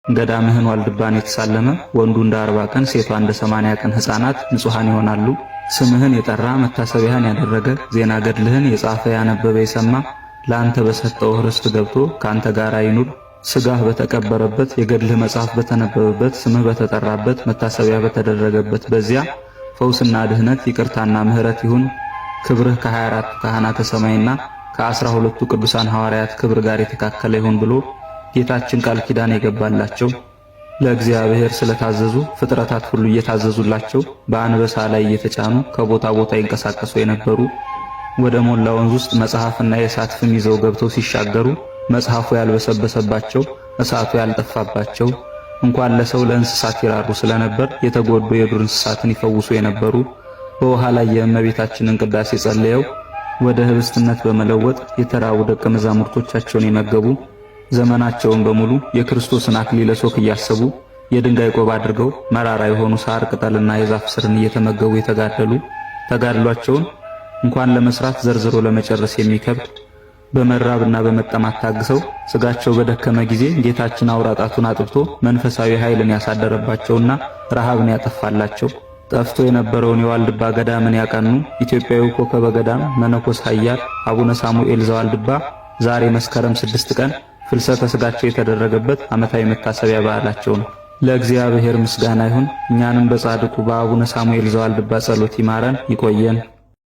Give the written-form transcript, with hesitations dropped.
ገዳምህን ዋልድባን የተሳለመ ወንዱ እንደ 40 ቀን ሴቷ እንደ 80 ቀን ሕፃናት ንጹሃን ይሆናሉ። ስምህን የጠራ መታሰቢያህን ያደረገ ዜና ገድልህን የጻፈ ያነበበ የሰማ ለአንተ በሰጠው ርስት ገብቶ ካንተ ጋር ይኑር። ስጋህ በተቀበረበት የገድልህ መጽሐፍ በተነበበበት ስምህ በተጠራበት መታሰቢያ በተደረገበት በዚያ ፈውስና ድህነት ይቅርታና ምሕረት ይሁን። ክብርህ ከ24 ካህናተ ሰማይና ከ12ቱ ቅዱሳን ሐዋርያት ክብር ጋር የተካከለ ይሁን ብሎ ጌታችን ቃል ኪዳን የገባላቸው ለእግዚአብሔር ስለታዘዙ ፍጥረታት ሁሉ እየታዘዙላቸው በአንበሳ ላይ እየተጫኑ ከቦታ ቦታ ይንቀሳቀሱ የነበሩ ወደ ሞላ ወንዝ ውስጥ መጽሐፍና የእሳት ፍም ይዘው ገብተው ሲሻገሩ መጽሐፉ ያልበሰበሰባቸው እሳቱ ያልጠፋባቸው እንኳን ለሰው ለእንስሳት ይራሩ ስለነበር የተጎዱ የዱር እንስሳትን ይፈውሱ የነበሩ በውሃ ላይ የእመቤታችንን ቅዳሴ ጸልየው ወደ ህብስትነት በመለወጥ የተራቡ ደቀ መዛሙርቶቻቸውን የመገቡ ዘመናቸውን በሙሉ የክርስቶስን አክሊለ ሦክ እያሰቡ የድንጋይ ቆብ አድርገው መራራ የሆኑ ሳር ቅጠልና የዛፍ ስርን እየተመገቡ የተጋደሉ ተጋድሏቸውን እንኳን ለመስራት ዘርዝሮ ለመጨረስ የሚከብድ በመራብና በመጠማት ታግሰው ስጋቸው በደከመ ጊዜ ጌታችን አውራጣቱን አጥብቶ መንፈሳዊ ኃይልን ያሳደረባቸውና ረሃብን ያጠፋላቸው ጠፍቶ የነበረውን የዋልድባ ገዳምን ያቀኑ ኢትዮጵያዊ ኮከበ ገዳም መነኮስ ኃያል አቡነ ሳሙኤል ዘዋልድባ ዛሬ መስከረም 6 ቀን ፍልሰተ ስጋቸው የተደረገበት ዓመታዊ መታሰቢያ በዓላቸው ነው። ለእግዚአብሔር ምስጋና ይሁን። እኛንም በጻድቁ በአቡነ ሳሙኤል ዘዋልድባ ጸሎት ይማረን ይቆየን።